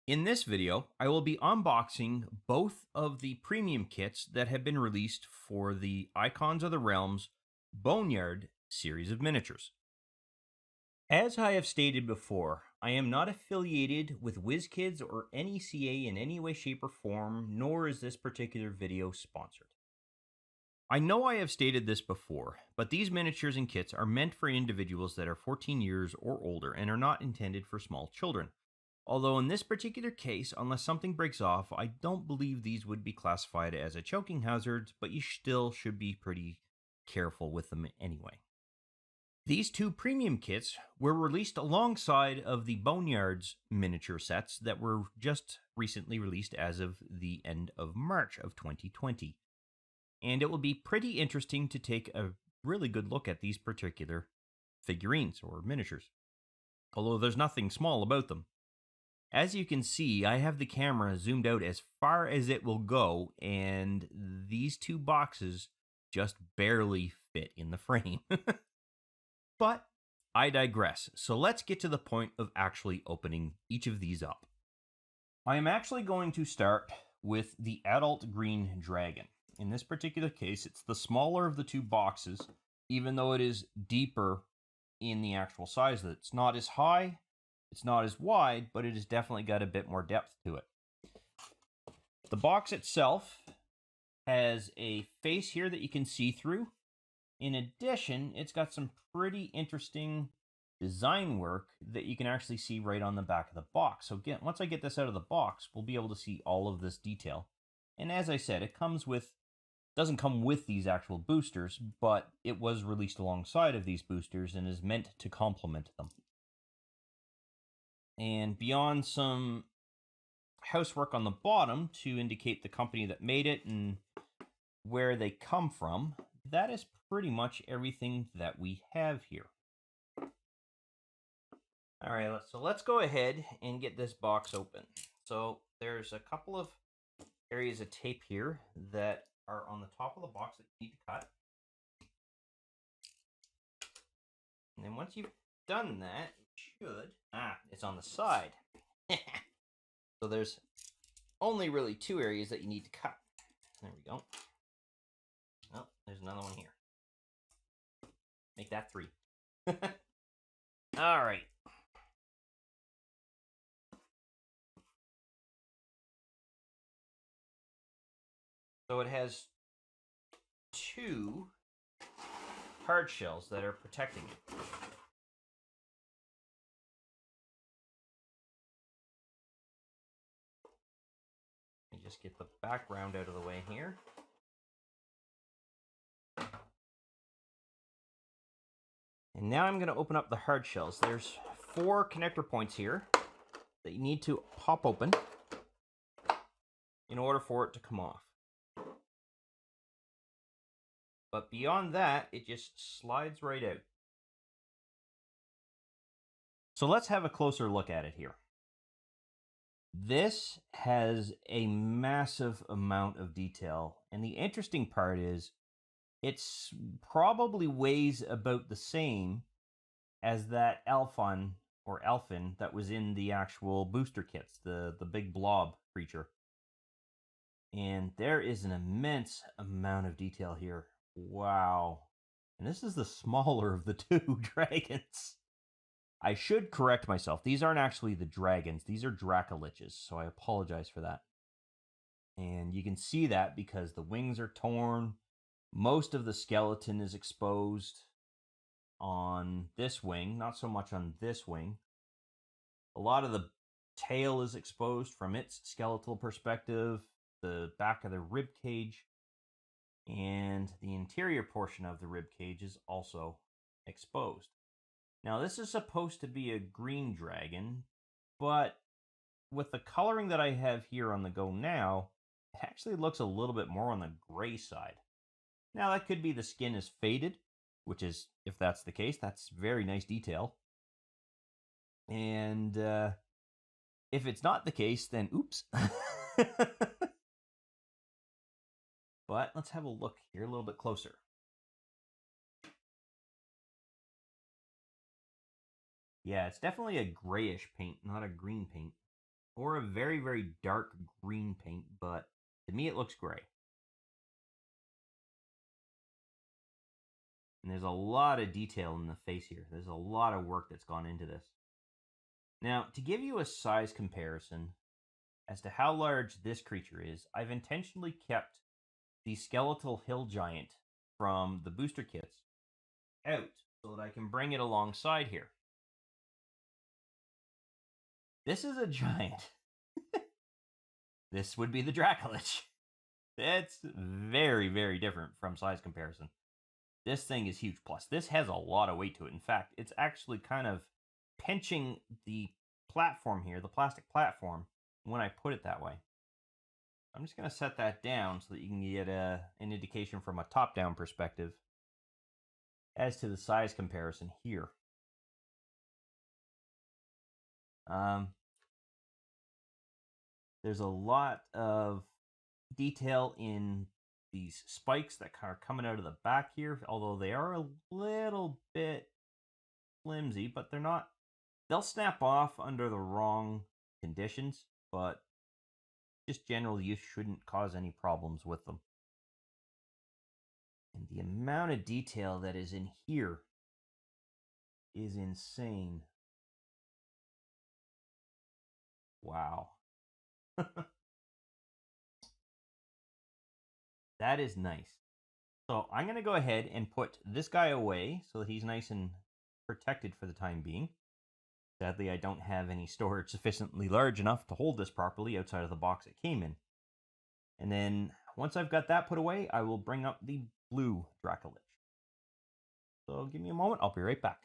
In this video, I will be unboxing both of the premium kits that have been released for the Icons of the Realms Boneyard series of miniatures. As I have stated before, I am not affiliated with Wizkids or NECA in any way, shape, or form, nor is this particular video sponsored. I know I have stated this before, but these miniatures and kits are meant for individuals that are 14 years or older and are not intended for small children. Although in this particular case, unless something breaks off, I don't believe these would be classified as a choking hazard, but you still should be pretty careful with them anyway. These two premium kits were released alongside of the Boneyard's miniature sets that were just recently released as of the end of March of 2020. And it will be pretty interesting to take a really good look at these particular figurines or miniatures, although there's nothing small about them. As you can see, I have the camera zoomed out as far as it will go, and these two boxes just barely fit in the frame. But I digress, so let's get to the point of actually opening each of these up. I am actually going to start with the adult green dragon. In this particular case, it's the smaller of the two boxes, even though it is deeper in the actual size. It's not as high. It's not as wide, but it has definitely got a bit more depth to it. The box itself has a face here that you can see through. In addition, it's got some pretty interesting design work that you can actually see right on the back of the box. So again, once I get this out of the box, we'll be able to see all of this detail. And as I said, it doesn't come with these actual boosters, but it was released alongside of these boosters and is meant to complement them. And beyond some housework on the bottom to indicate the company that made it and where they come from, that is pretty much everything that we have here. All right, so let's go ahead and get this box open. So there's a couple of areas of tape here that are on the top of the box that you need to cut. And then once you've done that, it's on the side. So there's only really two areas that you need to cut. There we go. Oh, there's another one here. Make that 3. All right. So it has 2 hard shells that are protecting it. Just get the background out of the way here. And now I'm going to open up the hard shells. There's 4 connector points here that you need to pop open in order for it to come off. But beyond that, it just slides right out. So let's have a closer look at it here. This has a massive amount of detail, and the interesting part is it's probably weighs about the same as that elfin that was in the actual booster kits, the big blob creature. And there is an immense amount of detail here. Wow. And this is the smaller of the 2 dragons. I should correct myself. These aren't actually the dragons. These are Dracoliches, so I apologize for that. And you can see that because the wings are torn. Most of the skeleton is exposed on this wing, not so much on this wing. A lot of the tail is exposed from its skeletal perspective, the back of the rib cage, and the interior portion of the rib cage is also exposed. Now, this is supposed to be a green dragon, but with the coloring that I have here on the go now, it actually looks a little bit more on the gray side. Now, that could be the skin is faded, which is, if that's the case, that's very nice detail. And if it's not the case, then oops. But let's have a look here a little bit closer. Yeah, it's definitely a grayish paint, not a green paint. or a very, very dark green paint, but to me it looks gray. And there's a lot of detail in the face here. There's a lot of work that's gone into this. Now, to give you a size comparison as to how large this creature is, I've intentionally kept the skeletal hill giant from the booster kits out so that I can bring it alongside here. This is a giant. This would be the Dracolich. That's very, very different from size comparison. This thing is huge. Plus, this has a lot of weight to it. In fact, it's actually kind of pinching the platform here, the plastic platform, when I put it that way. I'm just going to set that down so that you can get an indication from a top-down perspective as to the size comparison here. There's a lot of detail in these spikes that are coming out of the back here, although they are a little bit flimsy, but they're not. They'll snap off under the wrong conditions, but just general use shouldn't cause any problems with them. And the amount of detail that is in here is insane. Wow. That is nice. So I'm going to go ahead and put this guy away so that he's nice and protected for the time being. Sadly, I don't have any storage sufficiently large enough to hold this properly outside of the box it came in. And then once I've got that put away, I will bring up the blue Dracolich. So give me a moment, I'll be right back.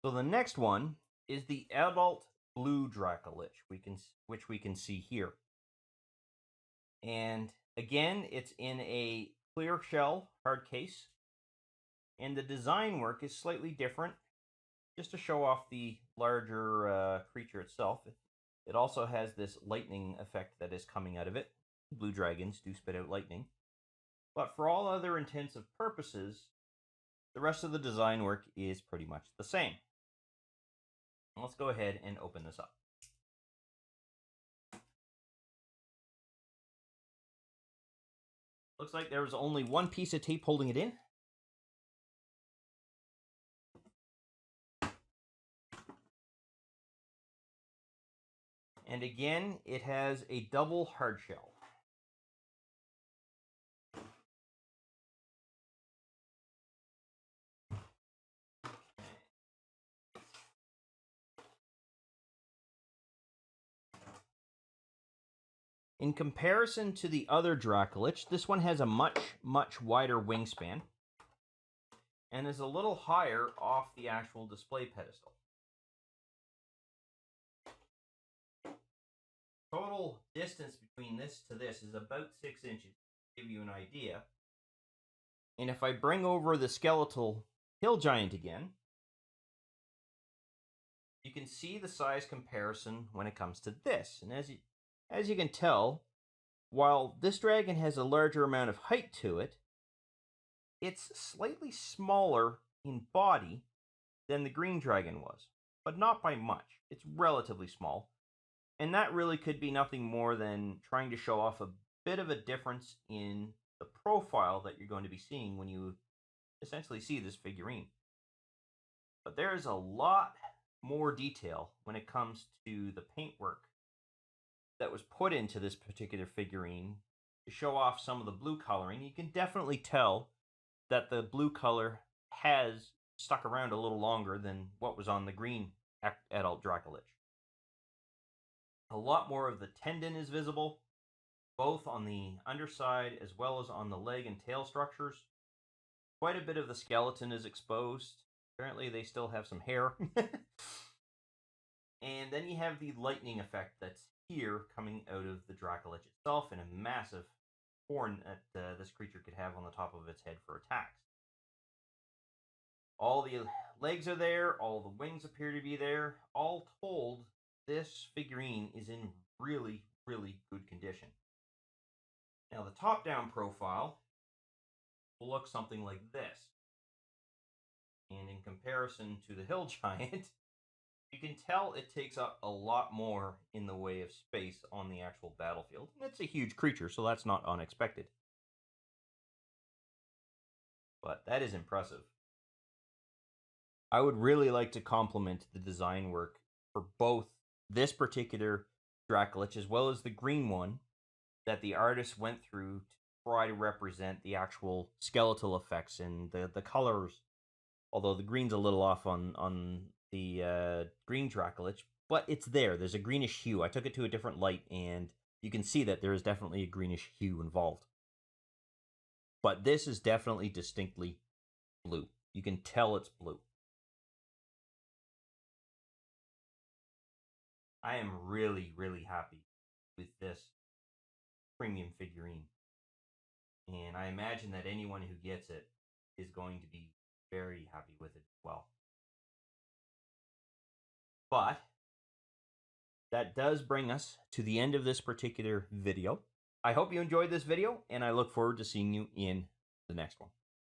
So the next one is the adult blue Dracolich, which we can see here. And again, it's in a clear shell hard case. And the design work is slightly different, just to show off the larger creature itself. It also has this lightning effect that is coming out of it. Blue dragons do spit out lightning. But for all other intents and purposes, the rest of the design work is pretty much the same. Let's go ahead and open this up. Looks like there was only one piece of tape holding it in. And again, it has a double hard shell. In comparison to the other Dracolich, this one has a much, much wider wingspan and is a little higher off the actual display pedestal. Total distance between this to this is about 6 inches, to give you an idea. And if I bring over the skeletal hill giant again, you can see the size comparison when it comes to this. And as you can tell, while this dragon has a larger amount of height to it, it's slightly smaller in body than the green dragon was, but not by much. It's relatively small. And that really could be nothing more than trying to show off a bit of a difference in the profile that you're going to be seeing when you essentially see this figurine. But there is a lot more detail when it comes to the paintwork that was put into this particular figurine to show off some of the blue coloring. You can definitely tell that the blue color has stuck around a little longer than what was on the green adult Dracolich. A lot more of the tendon is visible, both on the underside as well as on the leg and tail structures. Quite a bit of the skeleton is exposed. Apparently they still have some hair. And then you have the lightning effect that's here coming out of the Dracolich itself and a massive horn that this creature could have on the top of its head for attacks. All the legs are there, all the wings appear to be there. All told, this figurine is in really, really good condition. Now the top-down profile will look something like this. And in comparison to the hill giant, You can tell it takes up a lot more in the way of space on the actual battlefield. And it's a huge creature, so that's not unexpected. But that is impressive. I would really like to compliment the design work for both this particular Dracolich as well as the green one that the artist went through to try to represent the actual skeletal effects and the colors. Although the green's a little off on the green Dracolich, but it's there. There's a greenish hue. I took it to a different light, and you can see that there is definitely a greenish hue involved. But this is definitely distinctly blue. You can tell it's blue. I am really, really happy with this premium figurine. And I imagine that anyone who gets it is going to be very happy with it as well. But that does bring us to the end of this particular video. I hope you enjoyed this video, and I look forward to seeing you in the next one.